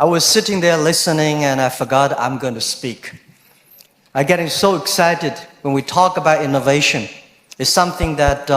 I was sitting there listening and I forgot I'm going to speak. I'm getting so excited when we talk about innovation. It's something that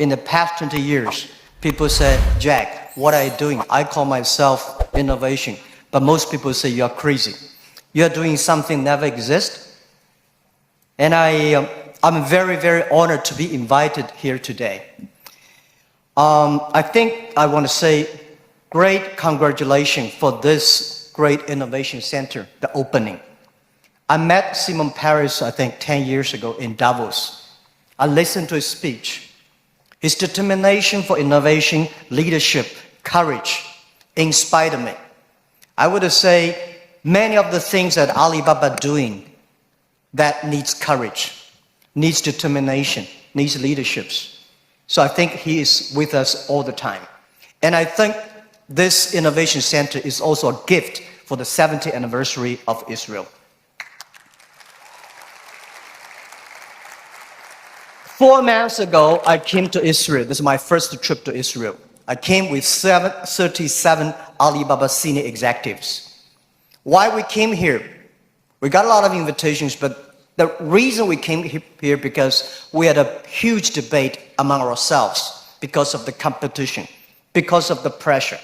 in the past 20 years, people say, Jack, what are you doing? I call myself innovation. But most people say you're crazy. You're doing something never exists. And I'm very, very honored to be invited here today. I think I want to say great congratulations for this great innovation center, the opening. I met Simon Paris, I think, 10 years ago in Davos. I listened to his speech. His determination for innovation, leadership, courage inspired me. I would say many of the things that Alibaba doing that needs courage, needs determination, needs leaderships. So I think he is with us all the time. And I think this innovation center is also a gift for the 70th anniversary of Israel. 4 months ago, I came to Israel. This is my first trip to Israel. I came with 37 Alibaba senior executives. Why we came here? We got a lot of invitations, but the reason we came here because we had a huge debate among ourselves because of the competition, because of the pressure,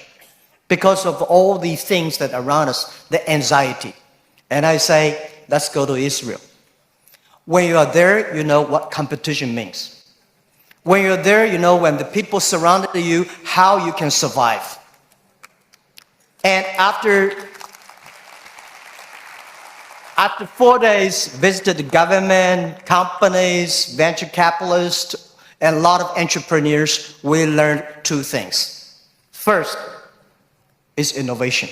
because of all the things that are around us, the anxiety. And I say, let's go to Israel. When you are there, you know what competition means. When you're there, you know when the people surrounded you, how you can survive. And after 4 days, visited the government, companies, venture capitalists, and a lot of entrepreneurs, we learned 2 things. First is innovation.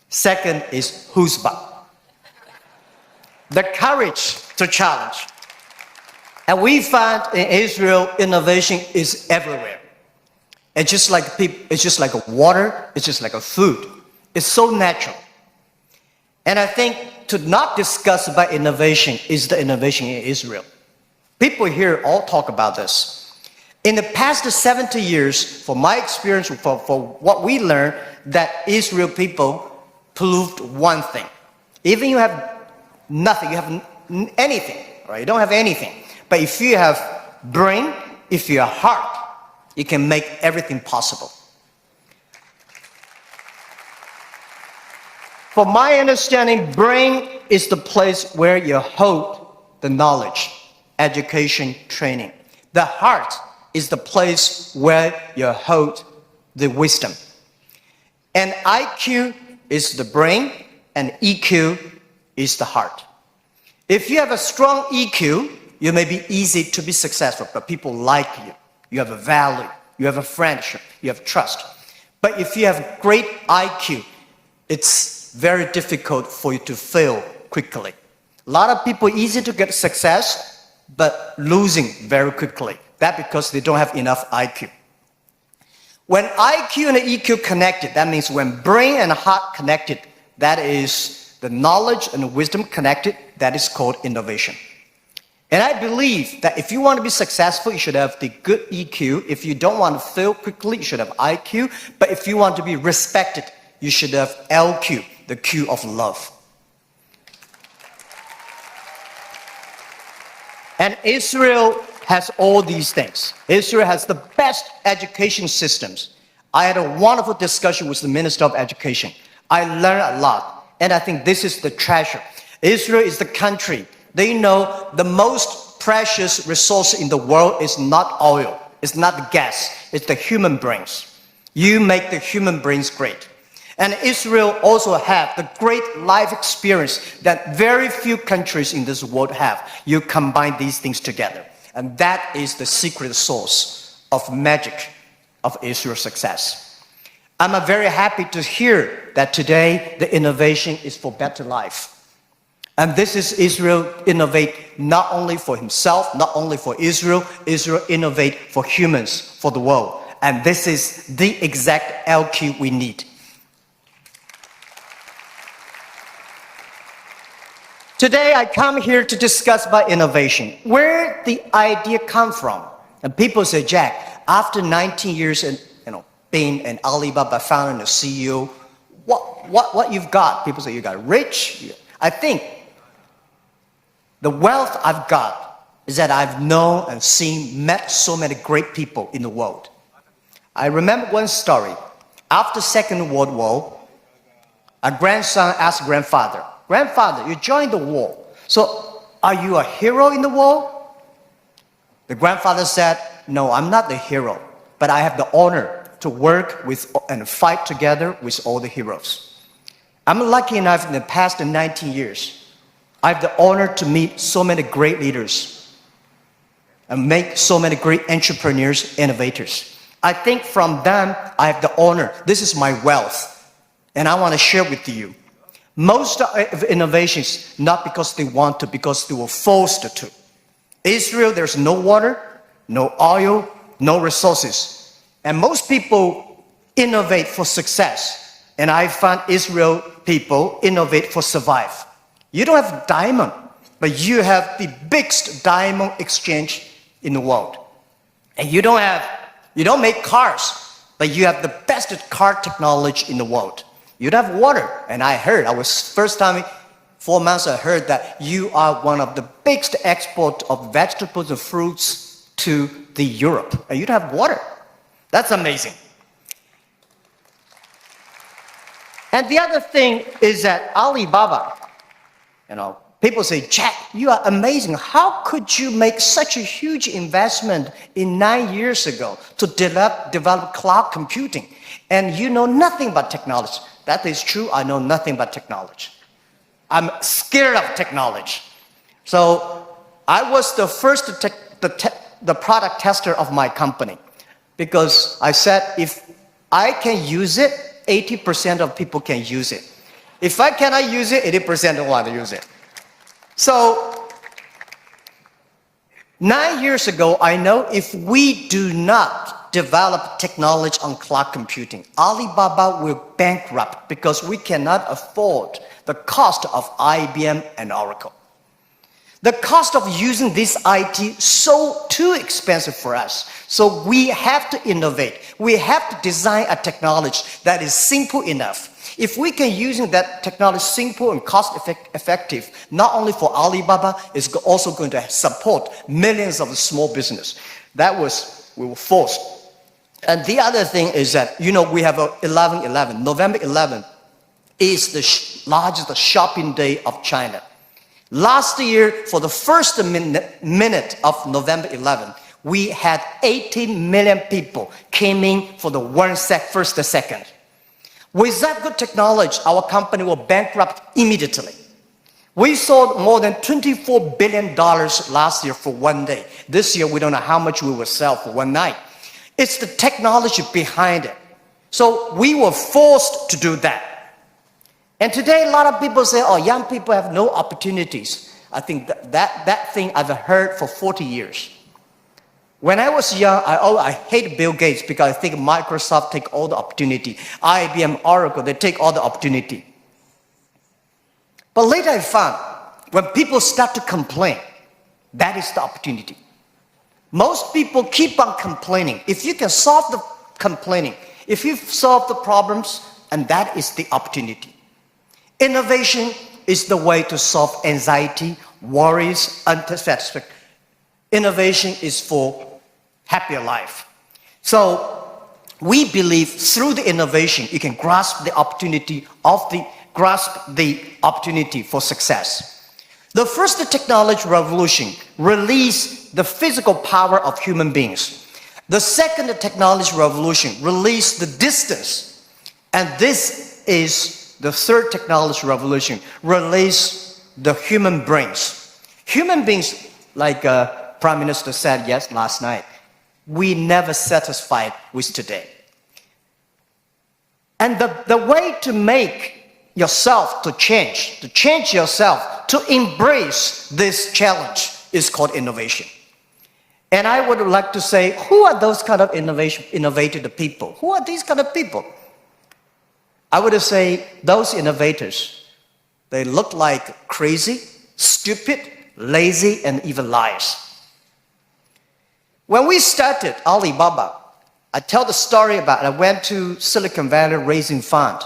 Second is chutzpah. The courage to challenge. And we find in Israel, innovation is everywhere. It's just like water, it's just like a food. It's so natural. And I think to not discuss about innovation is the innovation in Israel. People here all talk about this. In the past 70 years, from my experience, for what we learned, that Israel people proved one thing. Even you have nothing, you have anything, right? You don't have anything. But if you have brain, if you have heart, you can make everything possible. From my understanding, brain is the place where you hold the knowledge, education, training. The heart is the place where you hold the wisdom. And IQ is the brain, and EQ is the heart. If you have a strong EQ, you may be easy to be successful, but people like you. You have a value, you have a friendship, you have trust. But if you have great IQ, it's very difficult for you to fail quickly. A lot of people easy to get success, but losing very quickly. That's because they don't have enough IQ. When IQ and EQ connected, that means when brain and heart connected, that is the knowledge and the wisdom connected, that is called innovation. And I believe that if you want to be successful, you should have the good EQ. If you don't want to fail quickly, you should have IQ. But if you want to be respected, you should have LQ, the Q of love. And Israel has all these things. Israel has the best education systems. I had a wonderful discussion with the Minister of Education. I learned a lot. And I think this is the treasure. Israel is the country. They know the most precious resource in the world is not oil. It's not gas. It's the human brains. You make the human brains great. And Israel also have the great life experience that very few countries in this world have. You combine these things together. And that is the secret source of magic of Israel's success. I'm very happy to hear that today the innovation is for better life. And this is Israel innovate not only for himself, not only for Israel, Israel innovate for humans, for the world. And this is the exact LQ we need. Today I come here to discuss about innovation. Where the idea come from? And people say, Jack, after 19 years in, being an Alibaba founder and a CEO, what you've got? People say you got rich. I think the wealth I've got is that I've known and seen, met so many great people in the world. I remember one story. After Second World War, a grandson asked grandfather, "Grandfather, you joined the war. So are you a hero in the war?" The grandfather said, "No, I'm not the hero, but I have the honor to work with and fight together with all the heroes. I'm lucky enough in the past 19 years, I have the honor to meet so many great leaders and make so many great entrepreneurs, innovators. I think from them, I have the honor. This is my wealth, and I want to share with you. Most of innovations, not because they want to, because they were forced to. Israel, there's no water, no oil, no resources. And most people innovate for success. And I found Israel people innovate for survive. You don't have diamond, but you have the biggest diamond exchange in the world. And you don't make cars, but you have the best car technology in the world. You don't have water. And first time, 4 months, I heard that you are one of the biggest export of vegetables and fruits to the Europe. And you don't have water. That's amazing. And the other thing is that Alibaba, people say, "Jack, you are amazing. How could you make such a huge investment in 9 years ago to develop cloud computing? And you know nothing about technology." That is true. I know nothing about technology. I'm scared of technology. So I was the first the product tester of my company, because I said, if I can use it, 80% of people can use it. If I cannot use it, 80% don't want to use it. So 9 years ago, I know if we do not develop technology on cloud computing, Alibaba will bankrupt, because we cannot afford the cost of IBM and Oracle. The cost of using this IT so too expensive for us. So we have to innovate. We have to design a technology that is simple enough. If we can use that technology simple and cost effective, not only for Alibaba, it's also going to support millions of small business. We were forced. And the other thing is that, we have 11/11. November 11th is the largest shopping day of China. Last year, for the first minute of November 11th, we had 80 million people came in for the first second. With that good technology, our company will bankrupt immediately. We sold more than $24 billion last year for one day. This year, we don't know how much we will sell for one night. It's the technology behind it. So we were forced to do that. And today, a lot of people say, "Oh, young people have no opportunities." I think that thing I've heard for 40 years. When I was young, I hate Bill Gates, because I think Microsoft take all the opportunity. IBM, Oracle, they take all the opportunity. But later I found, when people start to complain, that is the opportunity. Most people keep on complaining. If you can solve the complaining, if you solve the problems, and that is the opportunity. Innovation is the way to solve anxiety, worries, unsatisfaction. Innovation is for happier life. So we believe through the innovation, you can grasp the opportunity for success. The first technology revolution released the physical power of human beings. The second technology revolution released the distance. And this is the third technology revolution, released the human brains. Human beings, like Prime Minister said last night, we never satisfied with today. And the way to make yourself to change yourself, to embrace this challenge is called innovation. And I would like to say, who are those kind of innovative people? Who are these kind of people? I would say those innovators, they look like crazy, stupid, lazy, and even liars. When we started Alibaba, I tell the story about I went to Silicon Valley raising fund.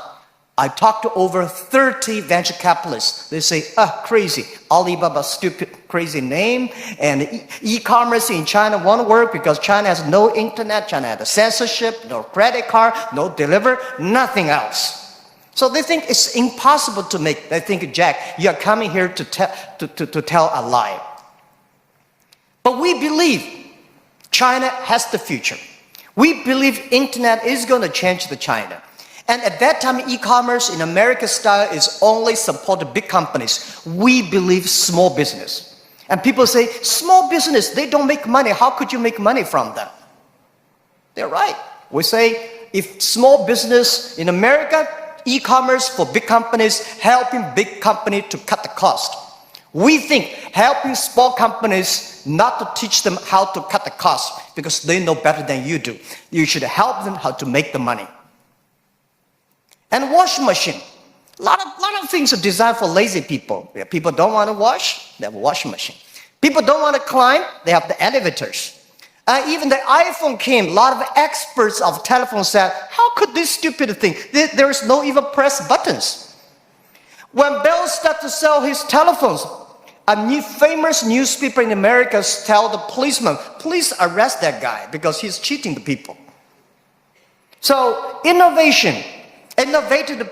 I talked to over 30 venture capitalists. They say, crazy. Alibaba, stupid, crazy name. And e-commerce in China won't work because China has no internet, China has censorship, no credit card, no deliver, nothing else. So they think it's impossible to make. They think, Jack, you're coming here to tell a lie. But we believe China has the future. We believe internet is going to change the China. And at that time, e-commerce in American style is only supported big companies. We believe small business. And people say, small business, they don't make money. How could you make money from them? They're right. We say, if small business in America, e-commerce for big companies, helping big company to cut the cost. We think helping small companies not to teach them how to cut the cost because they know better than you do. You should help them how to make the money. And washing machine. A lot of things are designed for lazy people. People don't want to wash, they have a washing machine. People don't want to climb, they have the elevators. Even the iPhone came, a lot of experts of telephone said, how could this stupid thing? There is no even press buttons. When Bell started to sell his telephones, a new famous newspaper in America tell the policeman, please arrest that guy because he's cheating the people. So innovative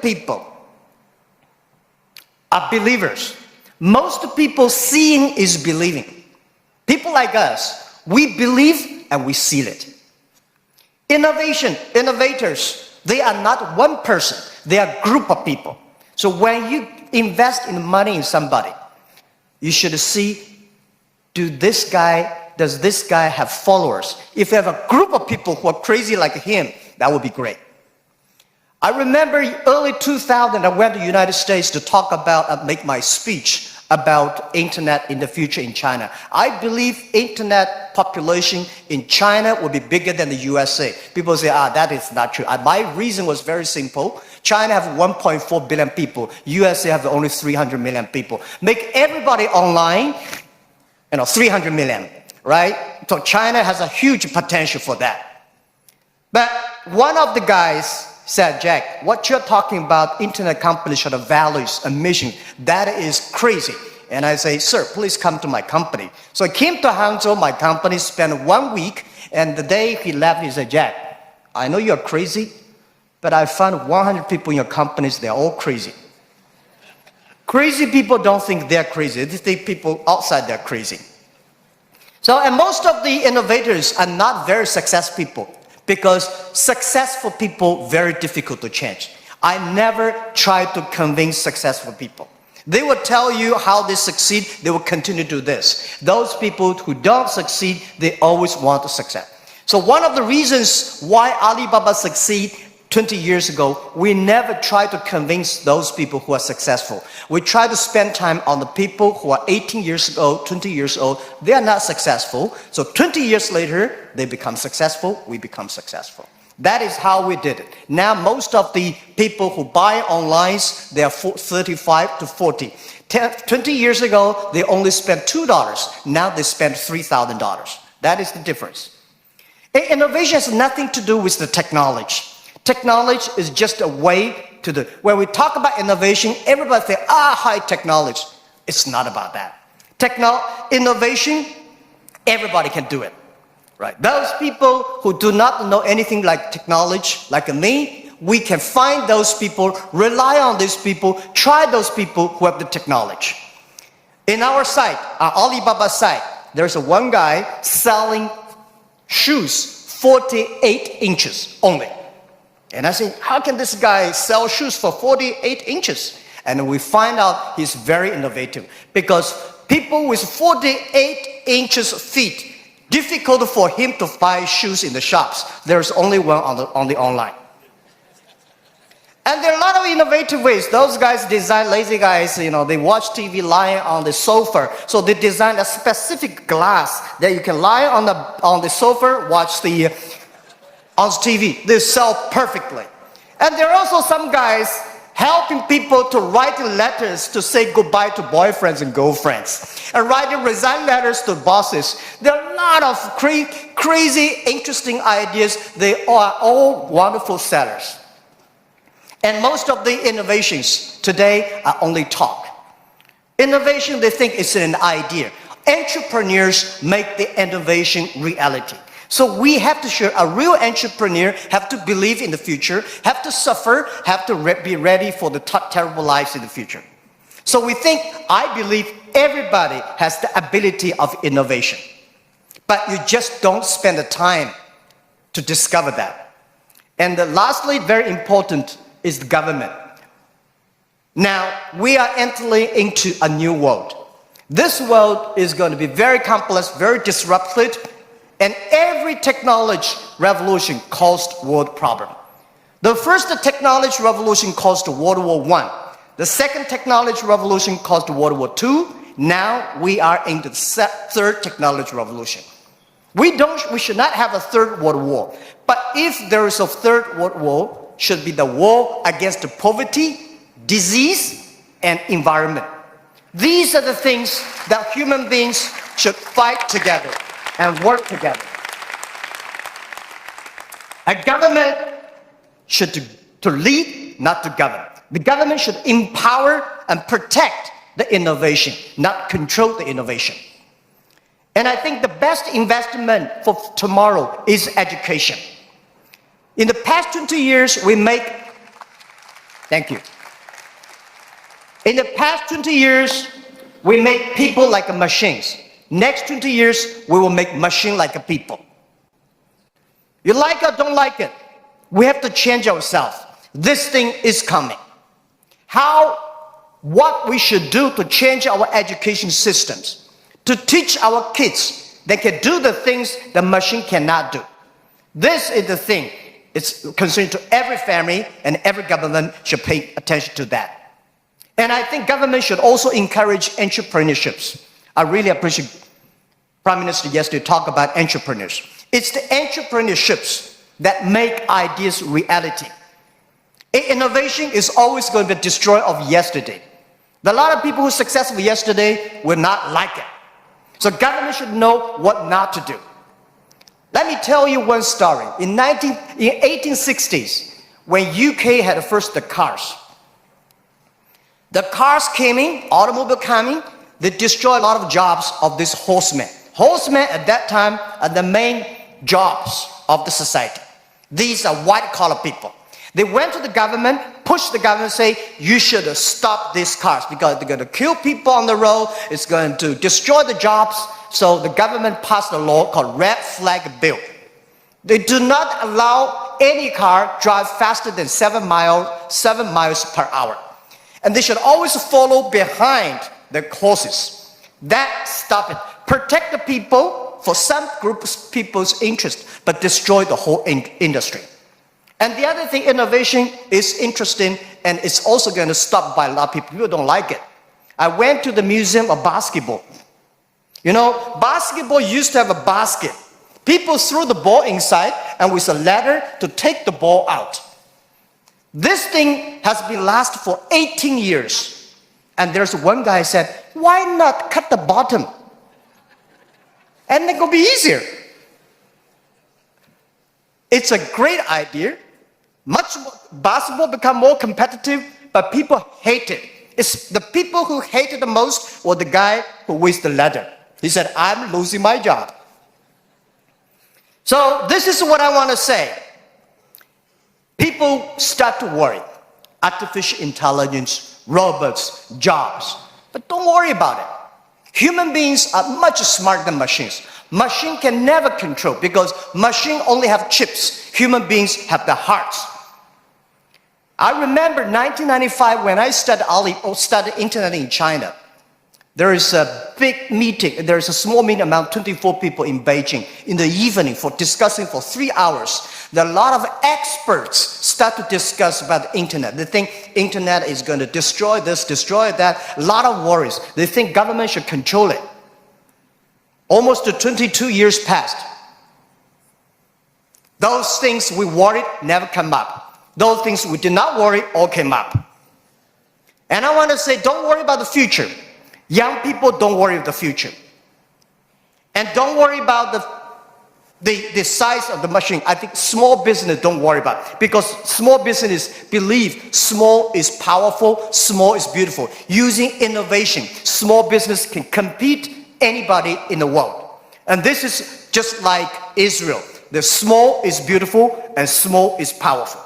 people are believers. Most people seeing is believing. People like us, we believe and we seal it. Innovators, they are not one person, they are a group of people. So when you invest in money in somebody, you should see, does this guy have followers? If you have a group of people who are crazy like him, that would be great. I remember early 2000, I went to the United States to talk about, make my speech about internet in the future in China. I believe internet population in China will be bigger than the USA. People say, that is not true. My reason was very simple. China have 1.4 billion people. USA have only 300 million people. Make everybody online, 300 million, right? So China has a huge potential for that. But one of the guys said, Jack, what you're talking about, internet companies should have values and mission. That is crazy. And I say, sir, please come to my company. So I came to Hangzhou, my company, spent 1 week, and the day he left, he said, Jack, I know you're crazy, but I found 100 people in your companies, they're all crazy. Crazy people don't think they're crazy. They think people outside they're crazy. So, and most of the innovators are not very successful people, because successful people, very difficult to change. I never try to convince successful people. They will tell you how they succeed, they will continue to do this. Those people who don't succeed, they always want to succeed. So one of the reasons why Alibaba succeed 20 years ago, we never try to convince those people who are successful. We try to spend time on the people who are 18 years old, 20 years old. They are not successful. So 20 years later, they become successful, we become successful. That is how we did it. Now, most of the people who buy online, they are 35 to 40. 20 years ago, they only spent $2. Now they spend $3,000. That is the difference. Innovation has nothing to do with the technology. Technology is just a way to do. When we talk about innovation, everybody say, high technology. It's not about that. Innovation, everybody can do it. Right? Those people who do not know anything like technology, like me, we can find those people, rely on these people, try those people who have the technology. In our site, our Alibaba site, there's one guy selling shoes 48 inches only. And I say, how can this guy sell shoes for 48 inches? And we find out he's very innovative, because people with 48 inches feet, difficult for him to buy shoes in the shops. There's only one on the online. And there are a lot of innovative ways. Those guys design, lazy guys, they watch TV lying on the sofa. So they design a specific glass that you can lie on the sofa, watch on TV. They sell perfectly. And there are also some guys helping people to write letters to say goodbye to boyfriends and girlfriends, and writing resign letters to bosses. There are a lot of crazy, interesting ideas. They are all wonderful sellers. And most of the innovations today are only talk. Innovation, they think it's an idea. Entrepreneurs make the innovation reality. So we have to show a real entrepreneur have to believe in the future, have to suffer, have to be ready for the terrible lives in the future. So I believe everybody has the ability of innovation. But you just don't spend the time to discover that. And lastly, very important, is the government. Now, we are entering into a new world. This world is going to be very complex, very disrupted, and every technology revolution caused world problem. The first technology revolution caused World War I. The second technology revolution caused World War II. Now we are in the third technology revolution. We should not have a third world war. But if there is a third world war, it should be the war against poverty, disease, and environment. These are the things that human beings should fight together and work together. A government should to lead, not to govern. The government should empower and protect the innovation, not control the innovation. And I think the best investment for tomorrow is education. In the past 20 years, thank you. In the past 20 years, we make people like machines. Next 20 years, we will make machine like people. You like it or don't like it, we have to change ourselves. This thing is coming. What we should do to change our education systems, to teach our kids they can do the things the machine cannot do. This is the thing. It's concerned to every family, and every government should pay attention to that. And I think government should also encourage entrepreneurships. I really appreciate Prime Minister yesterday talk about entrepreneurs. It's the entrepreneurships that make ideas reality. Innovation is always going to be destroyed of yesterday. A lot of people who are successful yesterday will not like it. So government should know what not to do. Let me tell you one story. In 1860s, when UK had first the cars came in, automobile coming, they destroyed a lot of jobs of these horsemen. Horsemen at that time are the main jobs of the society. These are white-collar people. They went to the government, pushed the government, say, you should stop these cars because they're going to kill people on the road, it's going to destroy the jobs. So the government passed a law called Red Flag Bill. They do not allow any car drive faster than 7 miles per hour. And they should always follow behind the horses. That stop it. Protect the people for some groups of people's interest, but destroy the whole industry. And the other thing, innovation is interesting, and it's also going to stop by a lot of people. People don't like it. I went to the Museum of Basketball. You know, basketball used to have a basket. People threw the ball inside, and with a ladder to take the ball out. This thing has been lasting for 18 years. And there's one guy said, why not cut the bottom? And it will be easier. It's a great idea. Basketball become more competitive, but people hate it. It's the people who hate it the most were the guy who with the ladder. He said, I'm losing my job. So this is what I want to say. People start to worry. Artificial intelligence, robots, jobs. But don't worry about it. Human beings are much smarter than machines. Machine can never control because machine only have chips. Human beings have the hearts. I remember 1995 when I studied internet in China. There is a big meeting. There is a small meeting among 24 people in Beijing in the evening for discussing for 3 hours. There are a lot of experts start to discuss about the internet. They think internet is going to destroy this, destroy that. A lot of worries. They think government should control it. Almost 22 years passed. Those things we worried never come up. Those things we did not worry all came up. And I want to say, don't worry about the future. Young people, don't worry about the future. And don't worry about The size of the machine, I think small business don't worry about it, because small business believe small is powerful, small is beautiful. Using innovation, small business can compete anybody in the world. And this is just like Israel. The small is beautiful and small is powerful.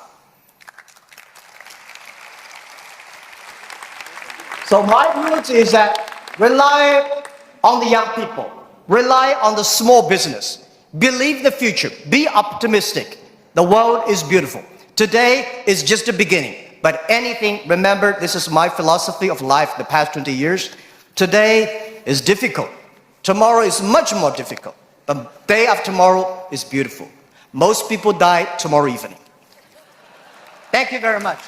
So my view is that rely on the young people, rely on the small business. Believe the future. Be optimistic. The world is beautiful. Today is just the beginning. But anything, remember, this is my philosophy of life the past 20 years. Today is difficult. Tomorrow is much more difficult. But day after tomorrow is beautiful. Most people die tomorrow evening. Thank you very much.